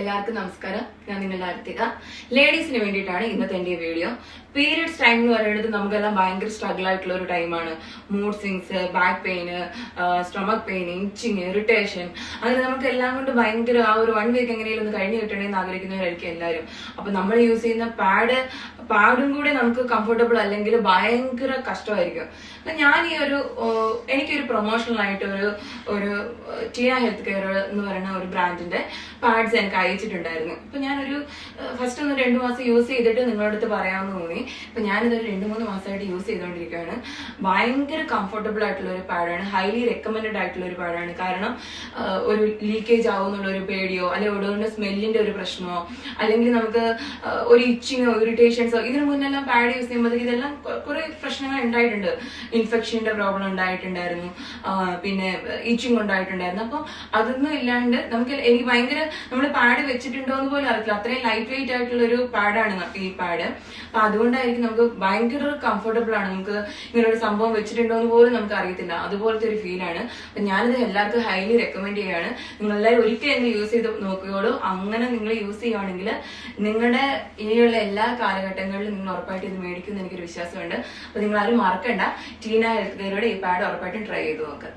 എല്ലാവർക്കും നമസ്കാരം. ഞാൻ നിങ്ങളുടെ അടുത്തിക ലേഡീസിന് വേണ്ടിയിട്ടാണ് ഇന്നത്തെ എന്റെ വീഡിയോ. പീരിയഡ്സ് ടൈം എന്ന് പറയുന്നത് നമുക്കെല്ലാം ഭയങ്കര സ്ട്രഗിൾ ആയിട്ടുള്ള ഒരു ടൈമാണ്. Mood swings, back pain, stomach pain, itching, irritation, അങ്ങനെ നമുക്ക് എല്ലാം കൊണ്ട് ഭയങ്കര ആ ഒരു 1 വീക്ക് എങ്ങനെയും ഒന്ന് കഴിഞ്ഞു കിട്ടണമെന്ന് ആഗ്രഹിക്കുന്നവരായിരിക്കും എല്ലാവരും. അപ്പൊ നമ്മൾ യൂസ് ചെയ്യുന്ന പാഡും കൂടെ നമുക്ക് കംഫർട്ടബിൾ അല്ലെങ്കിൽ ഭയങ്കര കഷ്ടമായിരിക്കും. അപ്പൊ ഞാൻ എനിക്കൊരു പ്രൊമോഷണൽ ആയിട്ട് ഒരു ടീന ഹെൽത്ത് കെയർ എന്ന് പറയുന്ന ഒരു ബ്രാൻഡിന്റെ പാഡ്സ് എനിക്ക് അയച്ചിട്ടുണ്ടായിരുന്നു. അപ്പൊ ഞാനൊരു ഫസ്റ്റ് ഒന്ന് 2 മാസം യൂസ് ചെയ്തിട്ട് നിങ്ങളുടെ അടുത്ത് പറയാമെന്ന് തോന്നി. അപ്പൊ ഞാനിതൊരു 2-3 മാസമായിട്ട് യൂസ് ചെയ്തുകൊണ്ടിരിക്കുകയാണ്. ഭയങ്കര കംഫർട്ടബിൾ ആയിട്ടുള്ള ഒരു പാഡാണ്, ഹൈലി റെക്കമെൻഡഡ് ആയിട്ടുള്ള ഒരു പാഡാണ്. കാരണം ഒരു ലീക്കേജ് ആവുന്നുള്ള ഒരു പേടിയോ അല്ലെങ്കിൽ ഒടുവിന്റെ സ്മെല്ലിന്റെ ഒരു പ്രശ്നമോ അല്ലെങ്കിൽ നമുക്ക് ഒരു ഇച്ചിങ്ങോ ഇറിറ്റേഷൻസോ ഇതിനു മുന്നെല്ലാം പാഡ് യൂസ് ചെയ്യുമ്പോഴത്തേക്ക് ഇതെല്ലാം കുറെ പ്രശ്നങ്ങൾ ഉണ്ടായിട്ടുണ്ട്. ഇൻഫെക്ഷന്റെ പ്രോബ്ലം ഉണ്ടായിട്ടുണ്ടായിരുന്നു, പിന്നെ ഇച്ചിങ് ഉണ്ടായിട്ടുണ്ടായിരുന്നു. അപ്പൊ അതൊന്നും ഇല്ലാണ്ട് എനിക്ക് ഭയങ്കര നമ്മൾ പാഡ് വെച്ചിട്ടുണ്ടോ എന്ന് പോലും അറിയില്ല, അത്രയും ലൈറ്റ് വെയിറ്റ് ആയിട്ടുള്ള ഒരു പാഡാണ് ഈ പാഡ്. അപ്പൊ അതുകൊണ്ടായിരിക്കും നമുക്ക് ഭയങ്കര കംഫർട്ടബിൾ ആണ്. നമുക്ക് ഇങ്ങനെ ഒരു സംഭവം വെച്ചിട്ടുണ്ടോ എന്ന് പോലും നമുക്ക് അറിയത്തില്ല, അതുപോലത്തെ ഒരു ഫീലാണ്. അപ്പൊ ഞാനിത് എല്ലാവർക്കും ഹൈലി റെക്കമെൻഡ് ചെയ്യാണ്. നിങ്ങൾ എല്ലാവരും ഒരിക്കലും യൂസ് ചെയ്ത് നോക്കുകയുള്ളൂ. അങ്ങനെ നിങ്ങൾ യൂസ് ചെയ്യുകയാണെങ്കിൽ നിങ്ങളുടെ ഇനിയുള്ള എല്ലാ കാലഘട്ടങ്ങളിലും നിങ്ങൾ ഉറപ്പായിട്ട് ഇത് മേടിക്കുമെന്ന് എനിക്കൊരു വിശ്വാസമുണ്ട്. അപ്പൊ നിങ്ങൾ ആരും മറക്കണ്ട, ടീന ഹെൽത്ത് കെയറോടെ ഈ പാഡ് ഉറപ്പായിട്ടും ട്രൈ ചെയ്ത് നോക്കുക.